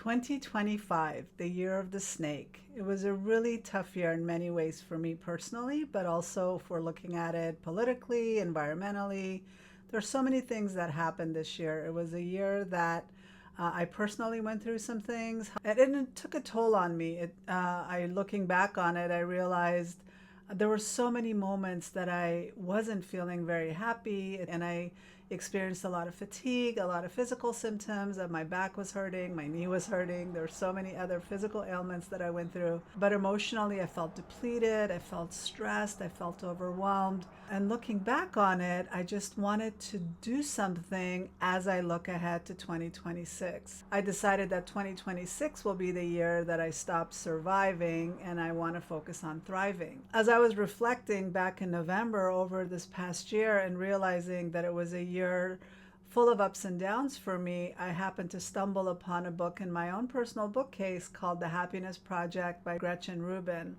2025, the year of the snake. It was a really tough year in many ways for me personally, but also if we're looking at it politically, environmentally. There's so many things that happened this year. It was a year that I personally went through some things, and it took a toll on me. Looking back on it, I realized there were so many moments that I wasn't feeling very happy, and I experienced a lot of fatigue, a lot of physical symptoms that my back was hurting, my knee was hurting. There were so many other physical ailments that I went through. But emotionally, I felt depleted, I felt stressed, I felt overwhelmed. And looking back on it, I just wanted to do something as I look ahead to 2026. I decided that 2026 will be the year that I stop surviving and I want to focus on thriving. As I was reflecting back in November over this past year and realizing that it was a year full of ups and downs for me, I happened to stumble upon a book in my own personal bookcase called The Happiness Project by Gretchen Rubin.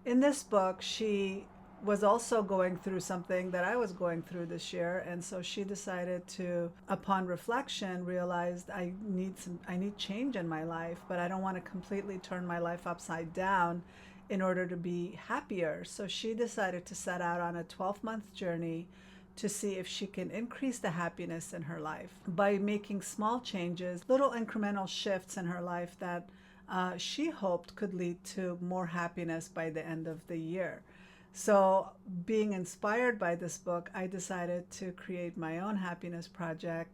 In this book, she was also going through something that I was going through this year, and so she decided to, upon reflection, realized I need change in my life, but I don't want to completely turn my life upside down in order to be happier. So she decided to set out on a 12-month journey to see if she can increase the happiness in her life by making small changes, little incremental shifts in her life that she hoped could lead to more happiness by the end of the year. So, being inspired by this book, I decided to create my own happiness project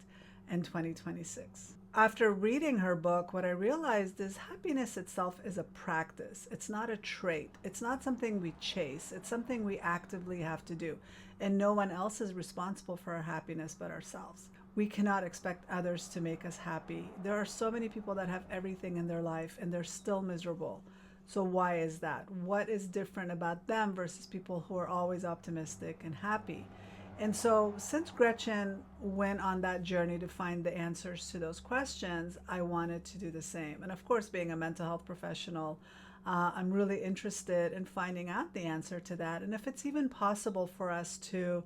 in 2026. After reading her book, what I realized is happiness itself is a practice. It's not a trait. It's not something we chase. It's something we actively have to do. And no one else is responsible for our happiness but ourselves. We cannot expect others to make us happy. There are so many people that have everything in their life and they're still miserable. So why is that? What is different about them versus people who are always optimistic and happy? And so since Gretchen went on that journey to find the answers to those questions, I wanted to do the same. And of course, being a mental health professional, I'm really interested in finding out the answer to that. And if it's even possible for us to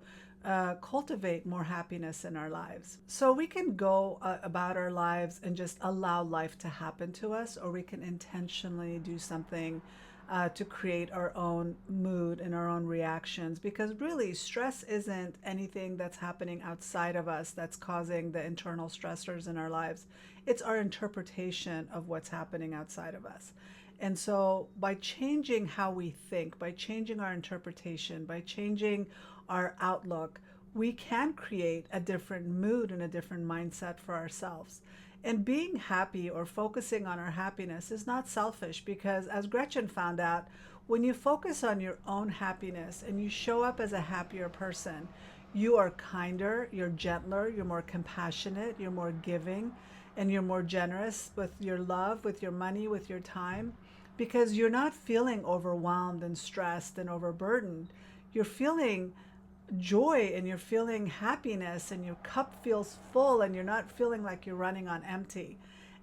cultivate more happiness in our lives. So we can go about our lives and just allow life to happen to us, or we can intentionally do something to create our own mood and our own reactions, because really stress isn't anything that's happening outside of us that's causing the internal stressors in our lives. It's our interpretation of what's happening outside of us. And so by changing how we think, by changing our interpretation, by changing our outlook, we can create a different mood and a different mindset for ourselves. And being happy or focusing on our happiness is not selfish, because as Gretchen found out, when you focus on your own happiness and you show up as a happier person, you are kinder, you're gentler, you're more compassionate, you're more giving, and you're more generous with your love, with your money, with your time, because you're not feeling overwhelmed and stressed and overburdened. You're feeling joy and you're feeling happiness and your cup feels full and you're not feeling like you're running on empty.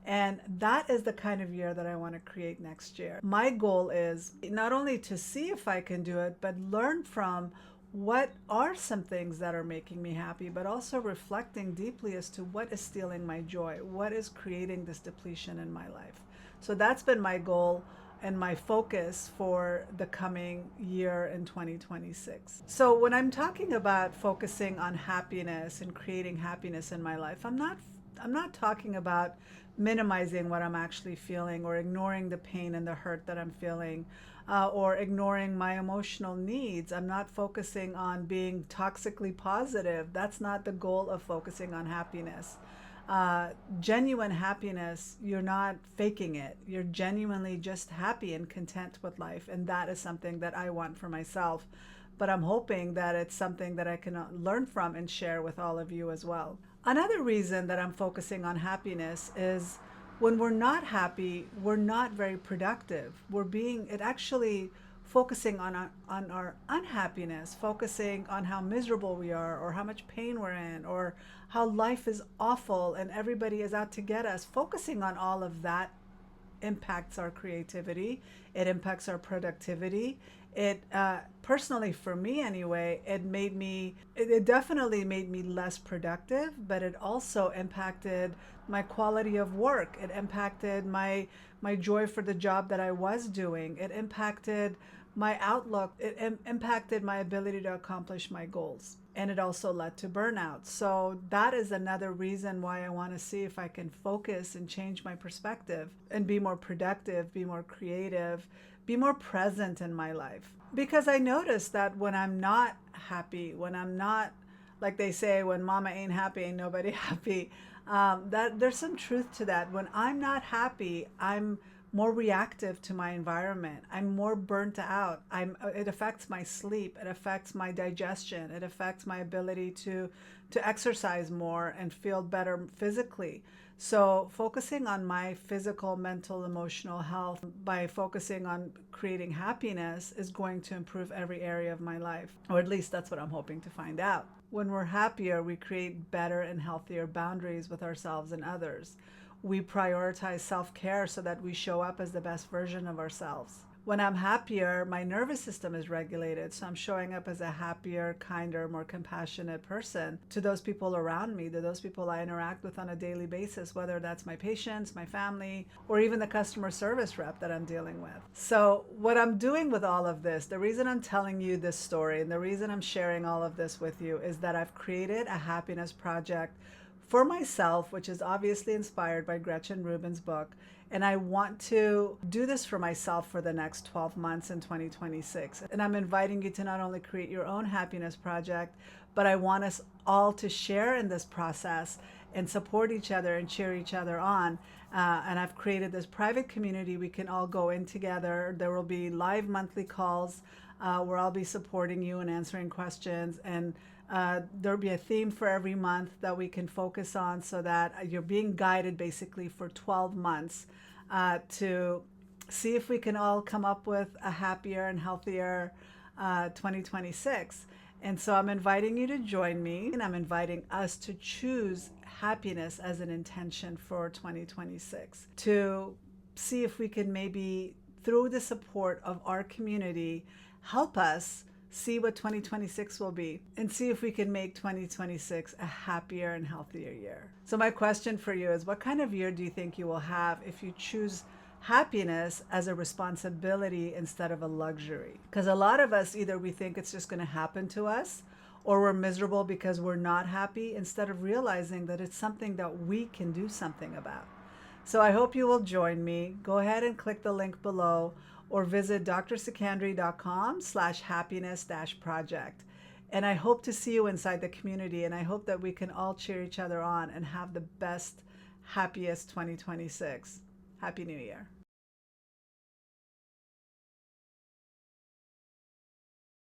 And that is the kind of year that I want to create next year. My goal is not only to see if I can do it, but learn from what are some things that are making me happy, but also reflecting deeply as to what is stealing my joy, what is creating this depletion in my life. So that's been my goal and my focus for the coming year in 2026. So when I'm talking about focusing on happiness and creating happiness in my life, I'm not talking about minimizing what I'm actually feeling or ignoring the pain and the hurt that I'm feeling, or ignoring my emotional needs. I'm not focusing on being toxically positive. That's not the goal of focusing on happiness. Genuine happiness, you're not faking it. You're genuinely just happy and content with life. And that is something that I want for myself. But I'm hoping that it's something that I can learn from and share with all of you as well. Another reason that I'm focusing on happiness is when we're not happy, we're not very productive. Focusing on our unhappiness, focusing on how miserable we are or how much pain we're in or how life is awful and everybody is out to get us, focusing on all of that impacts our creativity, it impacts our productivity, it personally, for me anyway, it definitely made me less productive, but it also impacted my quality of work. It impacted my joy for the job that I was doing. It impacted my outlook. It impacted my ability to accomplish my goals. And it also led to burnout. So that is another reason why I want to see if I can focus and change my perspective and be more productive, be more creative, be more present in my life. Because I noticed that when I'm not happy, when I'm not, like they say, when mama ain't happy, ain't nobody happy, that there's some truth to that. When I'm not happy, I'm more reactive to my environment. I'm more burnt out. It affects my sleep. It affects my digestion. It affects my ability to exercise more and feel better physically. So focusing on my physical, mental, emotional health by focusing on creating happiness is going to improve every area of my life, or at least that's what I'm hoping to find out. When we're happier, we create better and healthier boundaries with ourselves and others. We prioritize self-care so that we show up as the best version of ourselves. When I'm happier, my nervous system is regulated, so I'm showing up as a happier, kinder, more compassionate person to those people around me, to those people I interact with on a daily basis, whether that's my patients, my family, or even the customer service rep that I'm dealing with. So what I'm doing with all of this, the reason I'm telling you this story and the reason I'm sharing all of this with you is that I've created a happiness project for myself, which is obviously inspired by Gretchen Rubin's book. And I want to do this for myself for the next 12 months in 2026. And I'm inviting you to not only create your own happiness project, but I want us all to share in this process and support each other and cheer each other on. And I've created this private community we can all go in together. There will be live monthly calls where I'll be supporting you and answering questions. And there'll be a theme for every month that we can focus on so that you're being guided basically for 12 months to see if we can all come up with a happier and healthier 2026. And so I'm inviting you to join me, and I'm inviting us to choose happiness as an intention for 2026, to see if we can maybe, through the support of our community, help us see what 2026 will be and see if we can make 2026 a happier and healthier year. So my question for you is, what kind of year do you think you will have if you choose happiness as a responsibility instead of a luxury? Because a lot of us, either we think it's just going to happen to us, or we're miserable because we're not happy, instead of realizing that it's something that we can do something about. So I hope you will join me. Go ahead and click the link below or visit drsikandri.com/happiness-project. And I hope to see you inside the community, and I hope that we can all cheer each other on and have the best, happiest 2026. Happy New Year.